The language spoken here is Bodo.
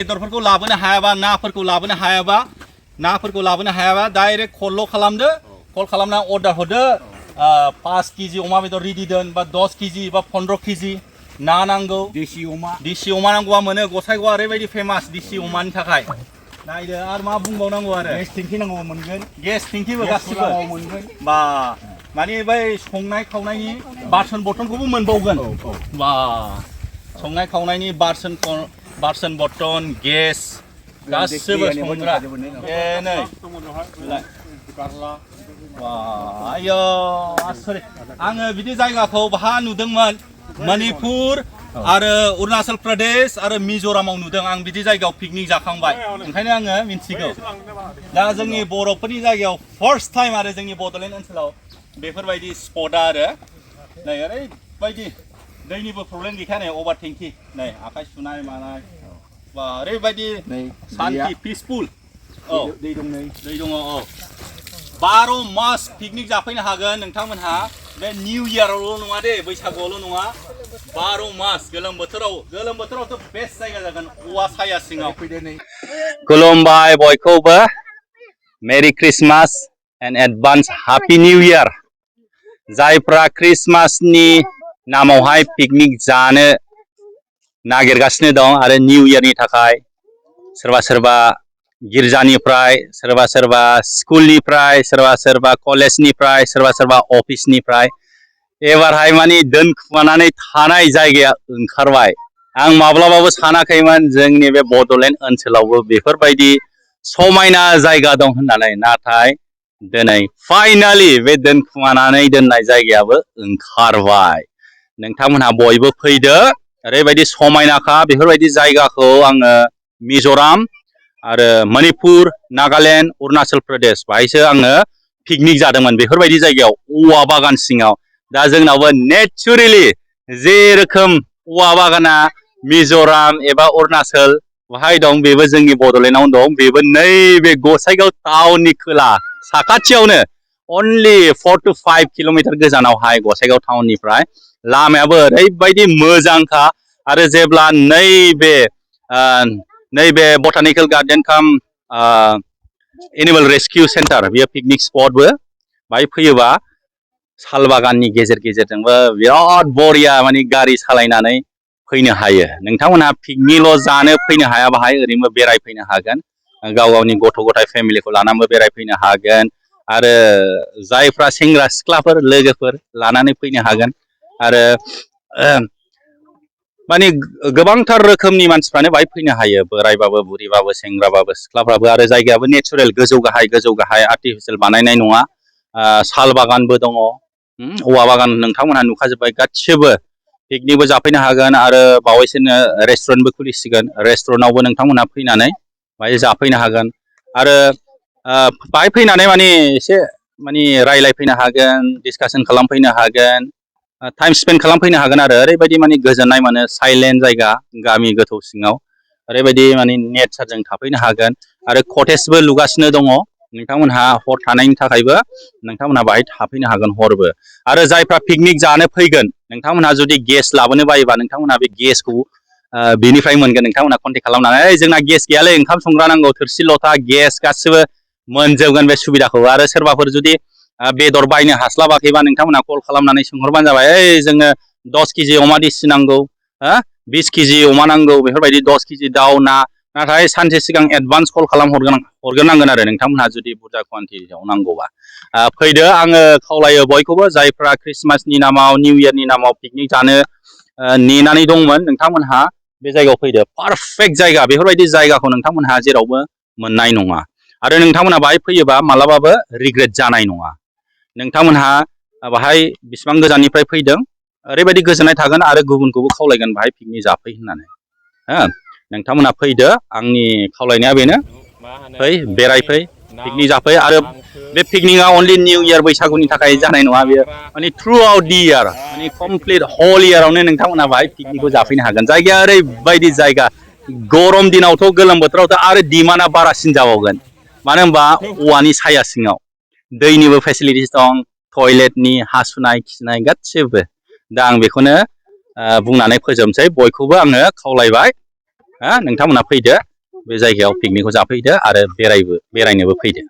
बेदरफोरखौ लाबोनो हायाबा नाफोरखौ लाबोनो हायाबा डाइरेक्ट कल खालामदो कल खालामना अर्डार हरदो 5 केजि अमा बेदर रेडि दोन बा 10 केजि बा 15 केजि ना नांगौ देसि अमा नांगौआ मोनो गसाइगावआ ओरैबायदि फेमास देसि अमानि थाखाय नायदो आरो मा बुंबावनांगौ आरो गेस टेंकि नांगौ मोनगोन गेस टेंकिबो गासिबो मोनगोन बा माने बै संनाय खावनायनि बासन बर्तनखौबो मोनबावगोन बा संनाय खावनायनि बासन बर्तन गेस गासिबो संग्रा ए नै आयो आसरित आङो बिदि जायगाखौ बाहा नुदोंमोन मणिपुर आरो अरुणाचल प्रदेश आरो मिजोरामाव नुदों आं बिदि जायगायाव पिकनिक जाखांबाय ओंखायनो आङो मिन्थिगौ दा जोंनि बर'फोरनि जायगायाव फार्स्ट टाइम आरो जोंनि बड'लेण्ड ओनसोलाव बेफोरबायदि स्पटआ आरो नै ओरैबायदि दैनिबो प्रब्लेम गैखाया नै अभार टेंकि नै आखाइ सुनाय मानाय बा ओरैबायदि शान्ति पिसफुल औ दै दङ औ 12 मास पिकनिक जाफैनो हागोन नोंथांमोनहा बे निउ इयारावल' नङा दे बैसागुआवल' नङा 12 मास गोलोम बोथोरावथ' बेस्ट जायगा जागोन औवा साया सिङाव खुलुमबाय बयखौबो merry christmas and advance happy new year जायफ्रा क्रिसमासनि नामावहाय पिकनिक जानो नागिरगासिनो दं आरो निउ इयारनि थाखाय सोरबा गिर्जानिफ्राय सोरबा स्कुलनिफ्राय सोरबा कलेजनिफ्राय सोरबा अफिसनिफ्राय एबारहाय माने दोनखुमानानै थानाय जायगाया ओंखारबाय आं माब्लाबाबो सानाखैमोन जोंनि बे बड'लेण्ड ओनसोलावबो बेफोरबायदि समायना जायगा दं होननानै नाथाय दिनै फाइनालि बे दोनखुमानानै दोननाय जायगायाबो ओंखारबाय नोंथांमोनहा बयबो फैदो ओरैबायदि समायनाखा बेफोरबायदि जायगाखौ आङो मिजोराम आरो मणिपुर नागालेण्ड अरुणाचल प्रदेश बाहायसो आङो पिकनिक जादोंमोन बेफोरबायदि जायगायाव औवा बागान सिङाव दा जोंनावबो नेचारेलि जे रोखोम औवा बागाना मिजोराम एबा अरुणाचल बाहाय दं बेबो जोंनि बड'लेण्डआवनो दं बेबो नैबे गसाइगाव टाउननि खोला साखाथियावनो अनलि 4 to 5 किल'मिटार गोजानावहाय गसाइगाव टाउननिफ्राय लामायाबो ओरैबायदि मोजांखा आरो जेब्ला नैबे बटानिकेल गार्डेन काम एनिमेल रेस्किउ सेन्टार बेयो पिकनिक स्पटबो बाहाय फैयोबा साल बागाननि गेजेरजोंबो बिराद बरिया माने गारि सालायनानै फैनो हायो नोंथांमोनहा पिकनिकल' जानो फैनो हाया बाहाय ओरैनो बेरायफैनो हागोन गाव गावनि गथ' गथाय फेमिलिखौ लानानैबो बेरायफैनो हागोन आरो जायफ्रा सेंग्रा सिख्लाफोर लोगोफोर लानानै फैनो हागोन आरो माने गोबांथार रोखोमनि मानसिफ्रानो बाहाय फैनो हायो बोरायबाबो बुरिबाबो सेंग्राबाबो सिख्लाफ्राबो आरो जायगायाबो नेचारेल गोजौ गाहाय आर्टिफिशियेल बानायनाय नङा साल बागानबो दङ औवा बागान नोंथांमोनहा नुखाजोब्बाय गासिबो पिकनिकबो जाफैनो हागोन आरो बावैसोनो रेस्टुरेन्टबो खुलिसिगोन रेस्टुरेन्टआवबो नोंथांमोनहा फैनानै बाहाय जाफैनो हागोन आरो बाहाय फैनानै माने एसे माने रायलायफैनो हागोन डिसकासन खालामफैनो हागोन टाइम स्पेन्ड खालामफैनो हागोन आरो ओरैबायदि माने गोजोननाय मोनो साइलेन्ट जायगा गामि गोथौ सिङाव ओरैबायदि माने नेचारजों थाफैनो हागोन आरो कटेजबो लुगासिनो दङ नोंथांमोनहा हर थानायनि थाखायबो नोंथांमोनहा बाहाय थाफैनो हागोन हरबो आरो जायफ्रा पिकनिक जानो फैगोन नोंथांमोनहा जुदि गेस लाबोनो बायोबा नोंथांमोनहा बे गेसखौ बेनिफ्राय मोनगोन नोंथांमोनहा कन्टेक्ट खालामनानै जोंना गेस गैयालै ओंखाम संग्रा नांगौ थोरसि लथा गेस गासिबो मोनजोबगोन बे सुबिदाखौ आरो सोरबाफोर जुदि बेदर बायनो हास्लाबाखैबा नोंथांमोनहा कल खालामनानै सोंहरबानो जाबाय जोंनो 10 केजि अमा देसि नांगौ 20 केजि अमा नांगौ बेफोरबायदि 10 केजि दाउ ना नाथाय सानसे सिगां एडभान्स कल खालाम हरग्रोनांगोन आरो नोंथांमोनहा जुदि बुरजा कुवान्टिटियाव नांगौबा फैदो आङो खावलायो बयखौबो जायफ्रा क्रिसमासनि नामाव निउ इयारनि नामाव पिकनिक जानो नेनानै दंमोन नोंथांमोनहा बे जायगायाव फैदो पारफेक्ट जायगा बेफोरबायदि जायगाखौ नोंथांमोनहा जेरावबो मोननाय नङा आरो नोंथांमोनहा बाहाय फैयोबा मालाबाबो रिग्रेट जानाय नङा नोंथांमोनहा बाहाय बेसेबां गोजाननिफ्राय फैदों ओरैबायदि गोजोननाय थागोन आरो गुबुनखौबो खावलायगोन बाहाय पिकनिक जाफै होननानै नोंथांमोनहा फैदो आंनि खावलायनाया बेनो फै बेरायफै पिकनिक जाफै आरो बे पिकनिकआ अनलि निउ इयार बैसागुनि थाखाय जानाय नङा बेयो माने थ्रु आउट दि इयार माने कमप्लिट हल इयारावनो नोंथांमोनहा बाहाय पिकनिकखौ जाफैनो हागोन जायगाया ओरैबायदि जायगा गरम दिनावथ' गोलोम बोथोरावथ' आरो डिमान्डआ बारासिन जाबावगोन मानो होनबा औवानि साया सिङाव दैनिबो फेसिलिटिस दं टयलेटनि हासुनाय खिनाय गासिबो दा आं बेखौनो बुंनानै फोजोबनोसै बयखौबो आङो खावलायबाय नोंथांमोनहा फैदो बे जायगायाव पिकनिकखौ जाफैदो आरो बेरायनोबो फैदो।